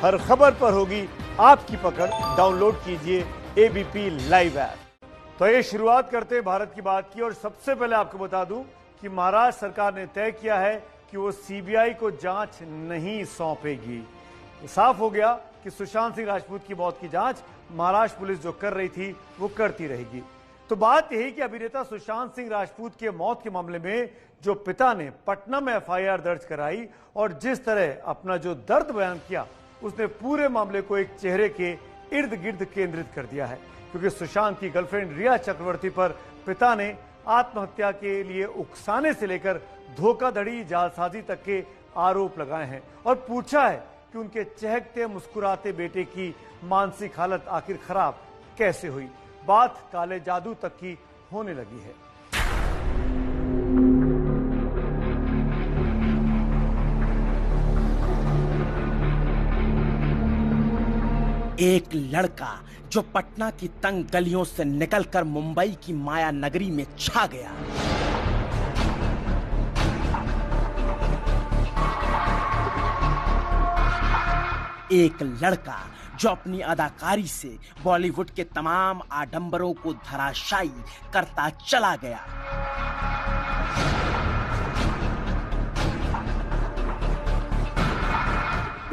हर खबर पर होगी आपकी पकड़। डाउनलोड कीजिए एबीपी लाइव ऐप। तो ये शुरुआत करते हैं भारत की बात की, और सबसे पहले आपको बता दूं कि महाराष्ट्र सरकार ने तय किया है कि वो सीबीआई को जांच नहीं सौंपेगी। साफ हो गया कि सुशांत सिंह राजपूत की मौत की जांच महाराष्ट्र पुलिस जो कर रही थी वो करती रहेगी। तो बात यही कि अभिनेता सुशांत सिंह राजपूत के मौत के मामले में जो पिता ने पटना में एफआईआर दर्ज कराई और जिस तरह अपना जो दर्द बयान किया, उसने पूरे मामले को एक चेहरे के इर्द गिर्द केंद्रित कर दिया है। क्योंकि सुशांत की गर्लफ्रेंड रिया चक्रवर्ती पर पिता ने आत्महत्या के लिए उकसाने से लेकर धोखाधड़ी, जालसाजी तक के आरोप लगाए हैं और पूछा है कि उनके चहकते मुस्कुराते बेटे की मानसिक हालत आखिर खराब कैसे हुई। बात काले जादू तक की होने लगी है। एक लड़का जो पटना की तंग गलियों से निकलकर मुंबई की माया नगरी में छा गया। एक लड़का जो अपनी अदाकारी से बॉलीवुड के तमाम आडंबरों को धराशायी करता चला गया।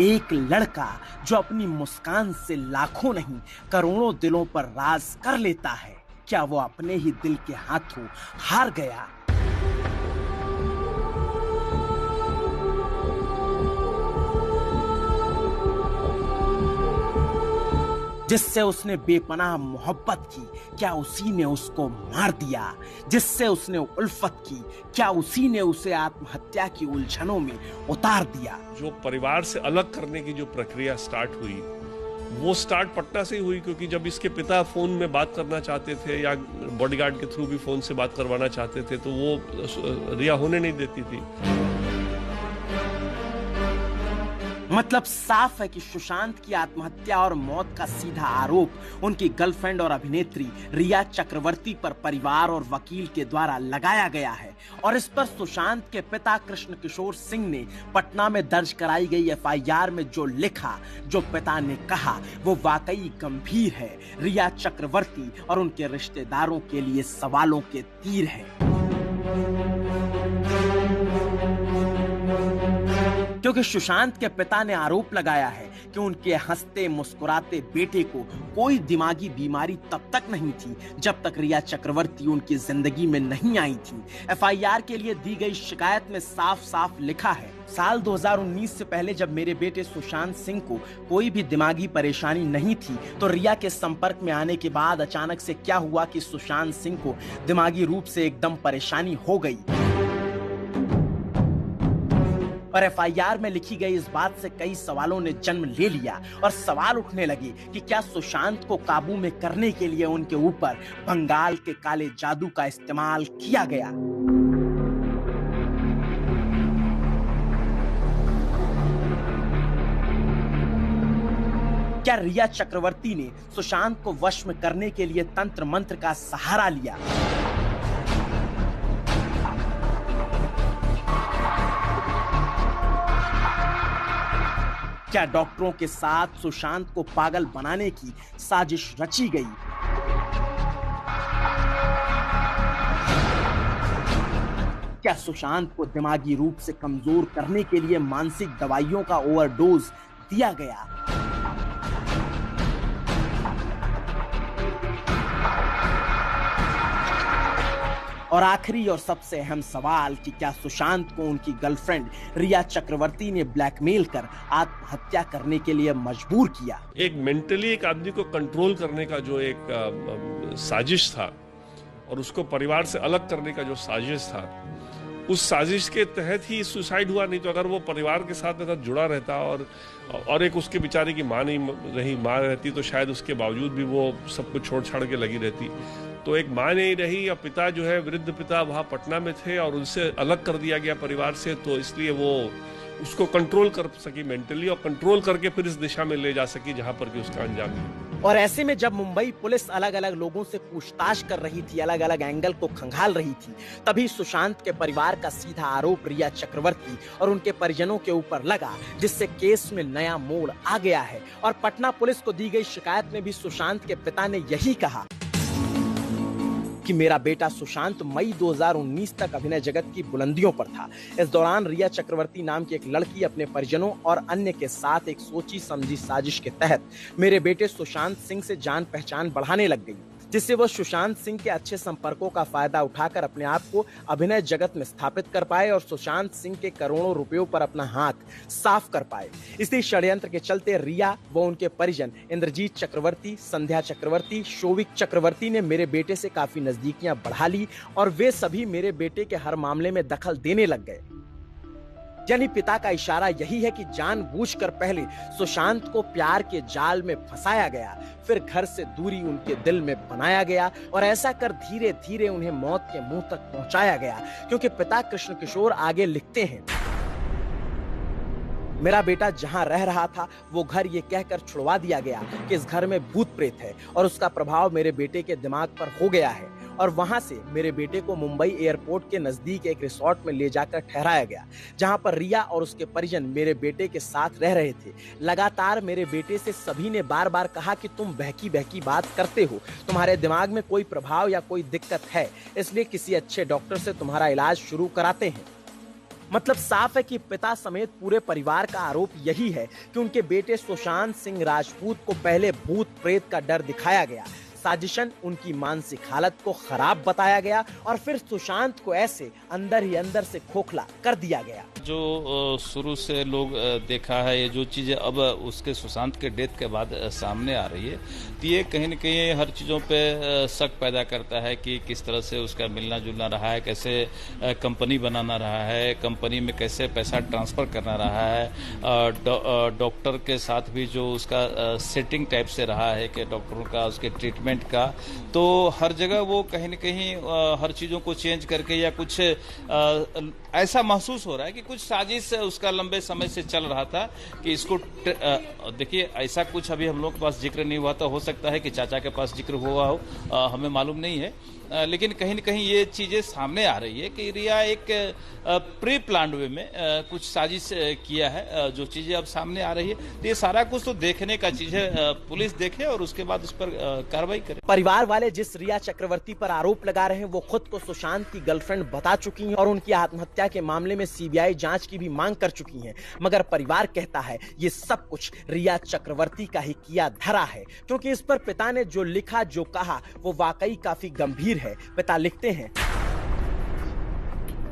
एक लड़का जो अपनी मुस्कान से लाखों नहीं करोड़ों दिलों पर राज कर लेता है। क्या वो अपने ही दिल के हाथों हार गया? जिससे उसने बेपनाह मोहब्बत की, क्या उसी ने उसको मार दिया? जिससे उसने उल्फत की, क्या उसी ने उसे आत्महत्या की उलझनों में उतार दिया? जो परिवार से अलग करने की जो प्रक्रिया स्टार्ट हुई, वो स्टार्ट पटना से ही हुई। क्योंकि जब इसके पिता फोन में बात करना चाहते थे या बॉडीगार्ड के थ्रू भी फोन से बात करवाना चाहते थे, तो वो रिया होने नहीं देती थी। मतलब साफ है कि सुशांत की आत्महत्या और मौत का सीधा आरोप उनकी गर्लफ्रेंड और अभिनेत्री रिया चक्रवर्ती पर परिवार और वकील के द्वारा लगाया गया है। और इस पर सुशांत के पिता कृष्ण किशोर सिंह ने पटना में दर्ज कराई गई एफआईआर में जो लिखा, जो पिता ने कहा, वो वाकई गंभीर है। रिया चक्रवर्ती और उनके रिश्तेदारों के लिए सवालों के तीर है। क्योंकि सुशांत के पिता ने आरोप लगाया है कि उनके हंसते मुस्कुराते बेटे को कोई दिमागी बीमारी तब तक नहीं थी जब तक रिया चक्रवर्ती उनकी जिंदगी में नहीं आई थी। एफआईआर के लिए दी गई शिकायत में साफ साफ लिखा है, साल 2019 से पहले जब मेरे बेटे सुशांत सिंह को कोई भी दिमागी परेशानी नहीं थी, तो रिया के संपर्क में आने के बाद अचानक से क्या हुआ कि सुशांत सिंह को दिमागी रूप से एकदम परेशानी हो गई। और एफआईआर में लिखी गई इस बात से कई सवालों ने जन्म ले लिया और सवाल उठने लगे कि क्या सुशांत को काबू में करने के लिए उनके ऊपर बंगाल के काले जादू का इस्तेमाल किया गया। क्या रिया चक्रवर्ती ने सुशांत को वश में करने के लिए तंत्र मंत्र का सहारा लिया? क्या डॉक्टरों के साथ सुशांत को पागल बनाने की साजिश रची गई? क्या सुशांत को दिमागी रूप से कमजोर करने के लिए मानसिक दवाइयों का ओवरडोज दिया गया? और आखिरी और सबसे अहम सवाल कि क्या सुशांत को उनकी गर्लफ्रेंड रिया चक्रवर्ती ने ब्लैकमेल कर आत्महत्या करने के लिए मजबूर किया? एक मेंटली एक आदमी को कंट्रोल करने का जो एक साजिश था और उसको परिवार से अलग करने का जो साजिश था, उस साजिश के तहत ही सुसाइड हुआ। नहीं तो अगर वो परिवार के साथ अगर जुड़ा रहता और एक उसके बेचारे की माँ रहती तो शायद उसके बावजूद भी वो सब कुछ छोड़ छाड़ के लगी रहती। तो एक माँ नहीं रही या पिता जो है, वृद्ध पिता वहाँ पटना में थे और उनसे अलग कर दिया गया परिवार से, तो इसलिए वो उसको कंट्रोल कर सकी मेंटली और कंट्रोल करके फिर इस दिशा में ले जा सकी जहाँ पर कि उसका अंजाम है। और ऐसे में जब मुंबई पुलिस अलग अलग लोगों से पूछताछ कर रही थी, अलग अलग एंगल को खंगाल रही थी, तभी सुशांत के परिवार का सीधा आरोप रिया चक्रवर्ती और उनके परिजनों के ऊपर लगा, जिससे केस में नया मोड़ आ गया है। और पटना पुलिस को दी गई शिकायत में भी सुशांत के पिता ने यही कहा कि मेरा बेटा सुशांत मई 2019 तक अभिनय जगत की बुलंदियों पर था। इस दौरान रिया चक्रवर्ती नाम की एक लड़की अपने परिजनों और अन्य के साथ एक सोची समझी साजिश के तहत मेरे बेटे सुशांत सिंह से जान पहचान बढ़ाने लग गई, जिससे वो सुशांत सिंह के अच्छे संपर्कों का फायदा उठाकर अपने आप को अभिनय जगत में स्थापित कर पाए और सुशांत सिंह के करोड़ों रुपयों पर अपना हाथ साफ कर पाए। इसी षड्यंत्र के चलते रिया व उनके परिजन इंद्रजीत चक्रवर्ती, संध्या चक्रवर्ती, शोविक चक्रवर्ती ने मेरे बेटे से काफी नजदीकियां बढ़ा ली और वे सभी मेरे बेटे के हर मामले में दखल देने लग गए। यानी पिता का इशारा यही है कि जानबूझकर पहले सुशांत को प्यार के जाल में फंसाया गया, फिर घर से दूरी उनके दिल में बनाया गया और ऐसा कर धीरे धीरे उन्हें मौत के मुंह तक पहुंचाया गया। क्योंकि पिता कृष्ण किशोर आगे लिखते हैं, मेरा बेटा जहां रह रहा था वो घर ये कहकर छुड़वा दिया गया कि इस घर में भूत प्रेत है और उसका प्रभाव मेरे बेटे के दिमाग पर हो गया है। और वहां से मेरे बेटे को मुंबई एयरपोर्ट के नजदीक एक रिसोर्ट में ले जाकर ठहराया गया, जहां पर रिया और उसके परिजन मेरे बेटे के साथ रह रहे थे। लगातार मेरे बेटे से सभी ने बार बार कहा कि तुम बहकी बहकी बात करते हो, तुम्हारे दिमाग में कोई प्रभाव या कोई दिक्कत है, इसलिए किसी अच्छे डॉक्टर से तुम्हारा इलाज शुरू कराते हैं। मतलब साफ है कि पिता समेत पूरे परिवार का आरोप यही है कि उनके बेटे सुशांत सिंह राजपूत को पहले भूत प्रेत का डर दिखाया गया, साजिशन उनकी मानसिक हालत को खराब बताया गया और फिर सुशांत को ऐसे अंदर ही अंदर से खोखला कर दिया गया। जो शुरू से लोग देखा है, ये जो चीजें अब उसके सुशांत के डेथ के बाद सामने आ रही है, तो ये कहीं न कहीं हर चीजों पे शक पैदा करता है कि किस तरह से उसका मिलना जुलना रहा है, कैसे कंपनी बनाना रहा है, कंपनी में कैसे पैसा ट्रांसफर करना रहा है, डॉक्टर के साथ भी जो उसका सेटिंग टाइप से रहा है कि डॉक्टरों का उसके ट्रीटमेंट का, तो हर जगह वो कहीं न कहीं हर चीजों को चेंज करके या कुछ ऐसा महसूस हो रहा है कि कुछ साजिश उसका लंबे समय से चल रहा था कि इसको देखिए, ऐसा कुछ अभी हम लोग के पास जिक्र नहीं हुआ, तो हो सकता है कि चाचा के पास जिक्र हुआ हो, हमें मालूम नहीं है, लेकिन कहीं न कहीं ये चीजें सामने आ रही है कि रिया एक प्री प्लान्ड वे में कुछ साजिश किया है। जो चीजें अब सामने आ रही है, तो ये सारा कुछ तो देखने का चीज है, पुलिस देखे और उसके बाद उस पर कार्रवाई करे। परिवार वाले जिस रिया चक्रवर्ती पर आरोप लगा रहे हैं वो खुद को सुशांत की गर्लफ्रेंड बता चुकी हैं और उनकी आत्महत्या के मामले में सीबीआई जांच की भी मांग कर चुकी हैं। मगर परिवार कहता है ये सब कुछ रिया चक्रवर्ती का ही किया धरा है, क्योंकि इस पर पिता ने जो लिखा जो कहा वो वाकई काफी गंभीर है। पिता लिखते हैं,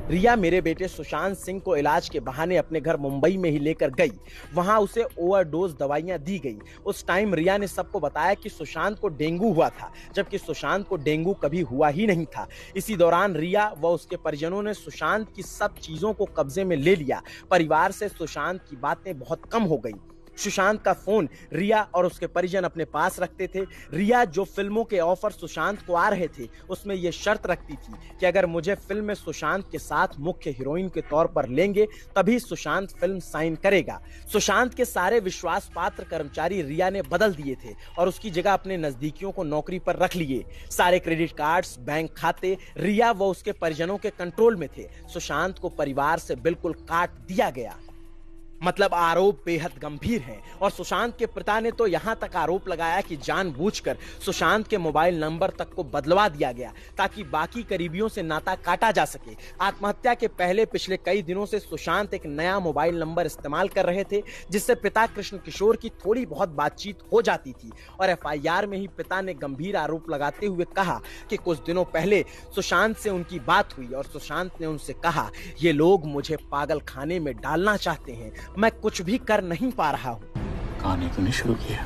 रिया मेरे बेटे सुशांत सिंह को इलाज के बहाने अपने घर मुंबई में ही लेकर गई। वहां उसे ओवरडोज दवाइयां दी गई। उस टाइम रिया ने सबको बताया कि सुशांत को डेंगू हुआ था, जबकि सुशांत को डेंगू कभी हुआ ही नहीं था। इसी दौरान रिया व उसके परिजनों ने सुशांत की सब चीजों को कब्जे में ले लिया। परिवार से सुशांत की बातें बहुत कम हो गई। सुशांत का फोन रिया और उसके परिजन अपने पास रखते थे। रिया जो फिल्मों के ऑफर सुशांत को आ रहे थे उसमें यह शर्त रखती थी कि अगर मुझे फिल्म में सुशांत के साथ मुख्य हीरोइन के तौर पर लेंगे तभी सुशांत फिल्म साइन करेगा। सुशांत के सारे विश्वास पात्र कर्मचारी रिया ने बदल दिए थे और उसकी जगह अपने नजदीकियों को नौकरी पर रख लिए। सारे क्रेडिट कार्ड्स, बैंक खाते रिया व उसके परिजनों के कंट्रोल में थे। सुशांत को परिवार से बिल्कुल काट दिया गया। मतलब आरोप बेहद गंभीर हैं और सुशांत के पिता ने तो यहां तक आरोप लगाया कि जानबूझकर सुशांत के मोबाइल नंबर तक को बदलवा दिया गया ताकि बाकी करीबियों से नाता काटा जा सके। आत्महत्या के पहले पिछले कई दिनों से सुशांत एक नया मोबाइल नंबर इस्तेमाल कर रहे थे, जिससे पिता कृष्ण किशोर की थोड़ी बहुत बातचीत हो जाती थी। और एफआईआर में ही पिता ने गंभीर आरोप लगाते हुए कहा कि कुछ दिनों पहले सुशांत से उनकी बात हुई और सुशांत ने उनसे कहा, ये लोग मुझे पागल खाने में डालना चाहते हैं, मैं कुछ भी कर नहीं पा रहा हूं। कहानी तूने शुरू की है,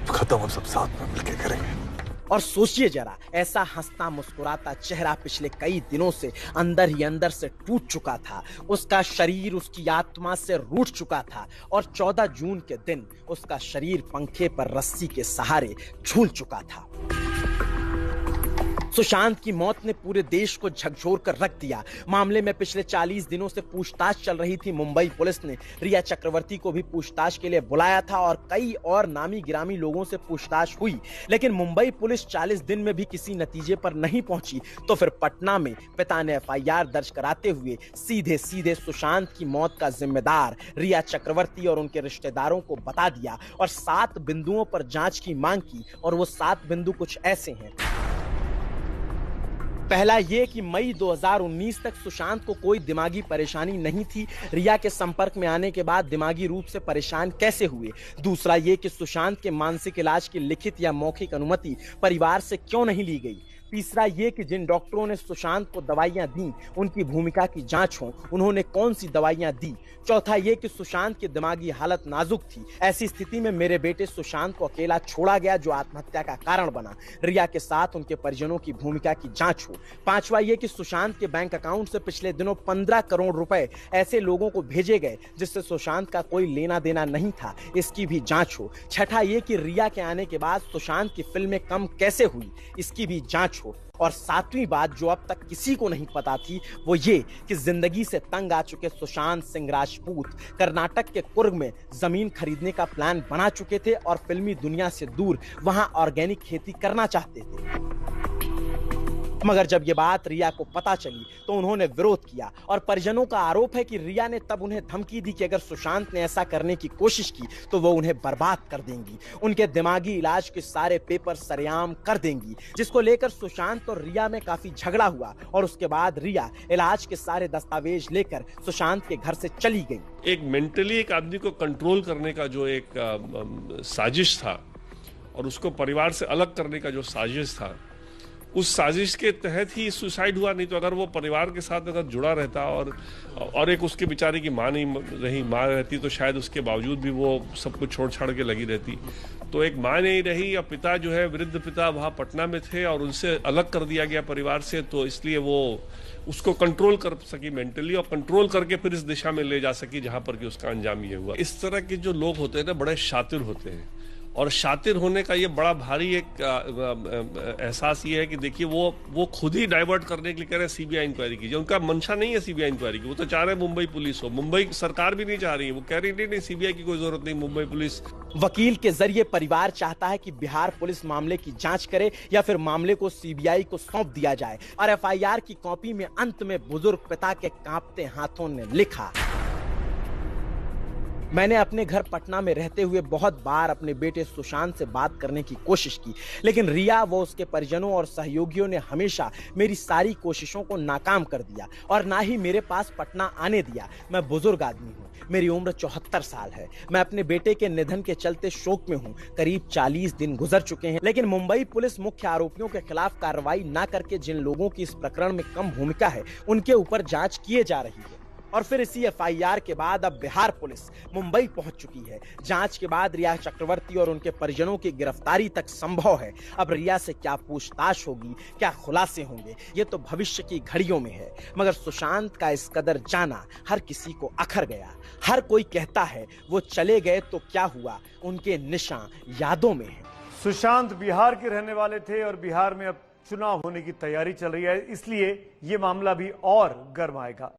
खत्म हम सब साथ में मिलकर करेंगे। और सोचिए जरा, ऐसा हंसता मुस्कुराता चेहरा पिछले कई दिनों से अंदर ही अंदर से टूट चुका था। उसका शरीर उसकी आत्मा से रूठ चुका था और 14 जून के दिन उसका शरीर पंखे पर रस्सी के सहारे झूल चुका था। सुशांत की मौत ने पूरे देश को झकझोर कर रख दिया। मामले में पिछले 40 दिनों से पूछताछ चल रही थी। मुंबई पुलिस ने रिया चक्रवर्ती को भी पूछताछ के लिए बुलाया था और कई और नामी गिरामी लोगों से पूछताछ हुई, लेकिन मुंबई पुलिस 40 दिन में भी किसी नतीजे पर नहीं पहुंची। तो फिर पटना में पिता ने एफआईआर दर्ज कराते हुए सीधे सीधे सुशांत की मौत का जिम्मेदार रिया चक्रवर्ती और उनके रिश्तेदारों को बता दिया और 7 बिंदुओं पर जांच की मांग की। और वो 7 बिंदु कुछ ऐसे हैं। पहला ये कि मई 2019 तक सुशांत को कोई दिमागी परेशानी नहीं थी। रिया के संपर्क में आने के बाद दिमागी रूप से परेशान कैसे हुए। दूसरा ये कि सुशांत के मानसिक इलाज की लिखित या मौखिक अनुमति परिवार से क्यों नहीं ली गई। तीसरा ये कि जिन डॉक्टरों ने सुशांत को दवाइयां दी उनकी भूमिका की जांच हो, उन्होंने कौन सी दवाइयां दी। चौथा ये कि सुशांत की दिमागी हालत नाजुक थी, ऐसी स्थिति में मेरे बेटे सुशांत को अकेला छोड़ा गया जो आत्महत्या का कारण बना। रिया के साथ उनके परिजनों की भूमिका की जांच हो। पांचवा ये कि सुशांत के बैंक अकाउंट से पिछले दिनों 15 करोड़ रुपए ऐसे लोगों को भेजे गए जिससे सुशांत का कोई लेना देना नहीं था, इसकी भी जांच हो। छठा ये कि रिया के आने के बाद सुशांत की फिल्में कम कैसे हुई, इसकी भी जांच हो। और 7वीं बात जो अब तक किसी को नहीं पता थी वो ये कि जिंदगी से तंग आ चुके सुशांत सिंह राजपूत कर्नाटक के कुर्ग में जमीन खरीदने का प्लान बना चुके थे और फिल्मी दुनिया से दूर वहां ऑर्गेनिक खेती करना चाहते थे। मगर जब ये बात रिया को पता चली तो उन्होंने विरोध किया और परिजनों का आरोप है कि रिया ने तब उन्हें धमकी दी कि अगर सुशांत ने ऐसा करने की कोशिश की तो वो उन्हें बर्बाद कर देंगी, उनके दिमागी इलाज के सारे पेपर सरेआम कर देंगी, जिसको लेकर सुशांत और रिया में काफी झगड़ा हुआ और उसके बाद रिया इलाज के सारे दस्तावेज लेकर सुशांत के घर से चली गई। एक मेंटली एक आदमी को कंट्रोल करने का जो एक साजिश था और उसको परिवार से अलग करने का जो साजिश था, उस साजिश के तहत ही सुसाइड हुआ। नहीं तो अगर वो परिवार के साथ अगर जुड़ा रहता और एक उसके बेचारे की माँ नहीं रही, माँ रहती तो शायद उसके बावजूद भी वो सब कुछ छोड़ छाड़ के लगी रहती। तो एक माँ नहीं रही या पिता जो है वृद्ध पिता वहाँ पटना में थे और उनसे अलग कर दिया गया परिवार से, तो इसलिए वो उसको कंट्रोल कर सकी मेंटली और कंट्रोल करके फिर इस दिशा में ले जा सकी जहाँ पर कि उसका अंजाम ये हुआ। इस तरह के जो लोग होते हैं ना बड़े शातिर होते हैं और शातिर होने का ये बड़ा भारी एक एहसास ये है कि देखिए वो खुद ही डाइवर्ट करने के लिए कह रहे हैं सीबीआई इंक्वायरी कीजिए। उनका मंशा नहीं है सीबीआई इंक्वायरी की, वो तो चाह रहे हैं मुंबई पुलिस हो। मुंबई सरकार भी नहीं चाह रही है, वो कह रही नहीं सीबीआई की कोई जरूरत नहीं, मुंबई पुलिस। वकील के जरिए परिवार चाहता है कि बिहार पुलिस मामले की जांच करे या फिर मामले को सीबीआई को सौंप दिया जाए। और एफआईआर की कॉपी में अंत में बुजुर्ग पिता के कांपते हाथों ने लिखा, मैंने अपने घर पटना में रहते हुए बहुत बार अपने बेटे सुशांत से बात करने की कोशिश की, लेकिन रिया व उसके परिजनों और सहयोगियों ने हमेशा मेरी सारी कोशिशों को नाकाम कर दिया और ना ही मेरे पास पटना आने दिया। मैं बुजुर्ग आदमी हूँ, मेरी उम्र 74 साल है। मैं अपने बेटे के निधन के चलते शोक में हूँ। करीब 40 दिन गुजर चुके हैं, लेकिन मुंबई पुलिस मुख्य आरोपियों के खिलाफ कार्रवाई न करके जिन लोगों की इस प्रकरण में कम भूमिका है उनके ऊपर जांच किए जा रही है। और फिर इसी एफआईआर के बाद अब बिहार पुलिस मुंबई पहुंच चुकी है। जांच के बाद रिया चक्रवर्ती और उनके परिजनों की गिरफ्तारी तक संभव है। अब रिया से क्या पूछताछ होगी, क्या खुलासे होंगे, ये तो भविष्य की घड़ियों में है। मगर सुशांत का इस कदर जाना हर किसी को अखर गया। हर कोई कहता है वो चले गए तो क्या हुआ, उनके निशान यादों में है। सुशांत बिहार के रहने वाले थे और बिहार में अब चुनाव होने की तैयारी चल रही है, इसलिए ये मामला भी और गर्म आएगा।